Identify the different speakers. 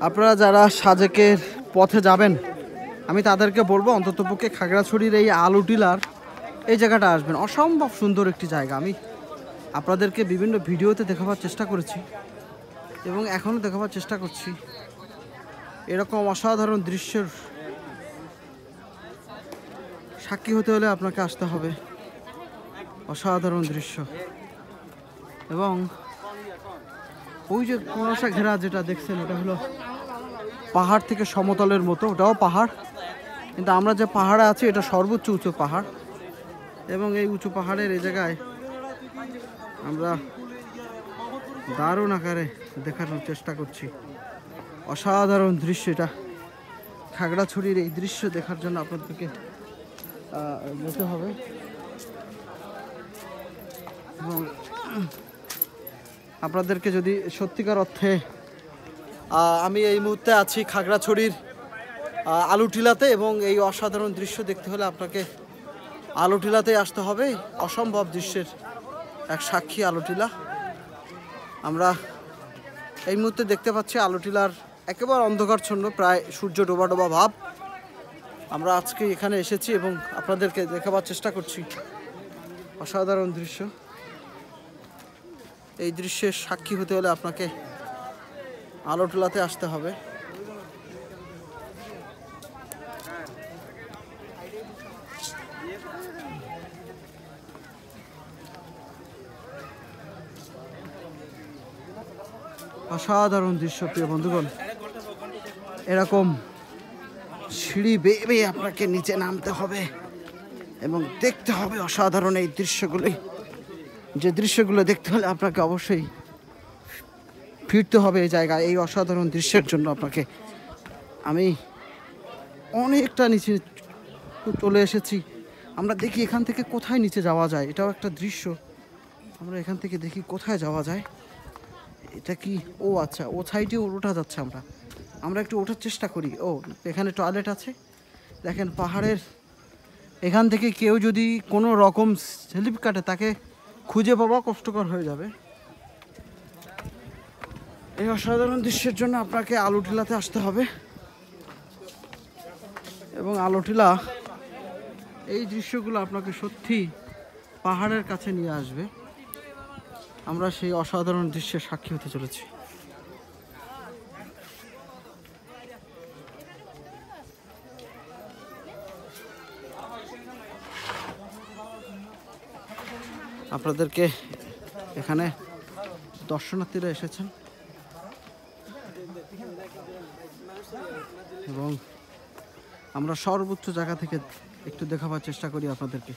Speaker 1: আপনারা যারা সাজেকের পথে যাবেন আমি তাদেরকে বলবো অন্ততপক্ষে খাগড়াছড়ির এই আলুটিলার এই জায়গাটা আসবেন। অসম্ভব সুন্দর একটি জায়গা। আমি আপনাদেরকে বিভিন্ন ভিডিওতে দেখাবার চেষ্টা করেছি এবং এখনও দেখাবার চেষ্টা করছি। এরকম অসাধারণ দৃশ্যের সাক্ষী হতে হলে আপনাকে আসতে হবে। অসাধারণ দৃশ্য। এবং ওই যে কুয়াশা ঘেরা যেটা দেখছেন এটা হলো পাহাড় থেকে সমতলের মতো, ওটাও পাহাড়, কিন্তু আমরা যে পাহাড়ে আছি এটা সর্বোচ্চ উঁচু পাহাড়। এবং এই উঁচু পাহাড়ের এই জায়গায় আমরা দারুণ আকারে দেখানোর চেষ্টা করছি। অসাধারণ দৃশ্য এটা। খাগড়াছড়ির এই দৃশ্য দেখার জন্য আপনাদেরকে যেতে হবে। এবং আপনাদেরকে যদি সত্যিকার অর্থে আমি এই মুহূর্তে আছি খাগড়াছড়ির আলুটিলাতে, এবং এই অসাধারণ দৃশ্য দেখতে হলে আপনাকে আলুটিলাতেই আসতে হবে। অসম্ভব দৃশ্যের এক সাক্ষী আলুটিলা। আমরা এই মুহূর্তে দেখতে পাচ্ছি আলুটিলার একেবারে অন্ধকারচ্ছন্ন, প্রায় সূর্য ডোবা ডোবা ভাব। আমরা আজকে এখানে এসেছি এবং আপনাদেরকে দেখাবার চেষ্টা করছি অসাধারণ দৃশ্য। এই দৃশ্যের সাক্ষী হতে হলে আপনাকে আলুটিলাতে আসতে হবে। অসাধারণ দৃশ্য প্রিয় বন্ধুগণ। এরকম সিঁড়ি বেয়ে বেয়ে আপনাকে নিচে নামতে হবে এবং দেখতে হবে অসাধারণ এই দৃশ্যগুলি। যে দৃশ্যগুলো দেখতে হলে আপনাকে অবশ্যই ফিরতে হবে এই জায়গায়। এই অসাধারণ দৃশ্যের জন্য আপনাকে আমি অনেকটা নিচে চলে এসেছি। আমরা দেখি এখান থেকে কোথায় নিচে যাওয়া যায়, এটাও একটা দৃশ্য। আমরা এখান থেকে দেখি কোথায় যাওয়া যায়। এটা কি, ও আচ্ছা, ও সাইডে ওঠা যাচ্ছে। আমরা একটু ওঠার চেষ্টা করি। ও এখানে টয়লেট আছে। দেখেন পাহাড়ের এখান থেকে কেউ যদি কোনো রকম স্লিপ কাটে তাকে খুঁজে পাওয়া কষ্টকর হয়ে যাবে। এই অসাধারণ দৃশ্যের জন্য আপনাকে আলুটিলাতে আসতে হবে। এবং আলুটিলা এই দৃশ্যগুলো আপনাকে সত্যি পাহাড়ের কাছে নিয়ে আসবে। আমরা সেই অসাধারণ দৃশ্যের সাক্ষী হতে চলেছি। আপনাদেরকে এখানে দর্শনার্থীরা এসেছেন এবং আমরা সর্বোচ্চ জায়গা থেকে একটু দেখাবার চেষ্টা করি আপনাদেরকে।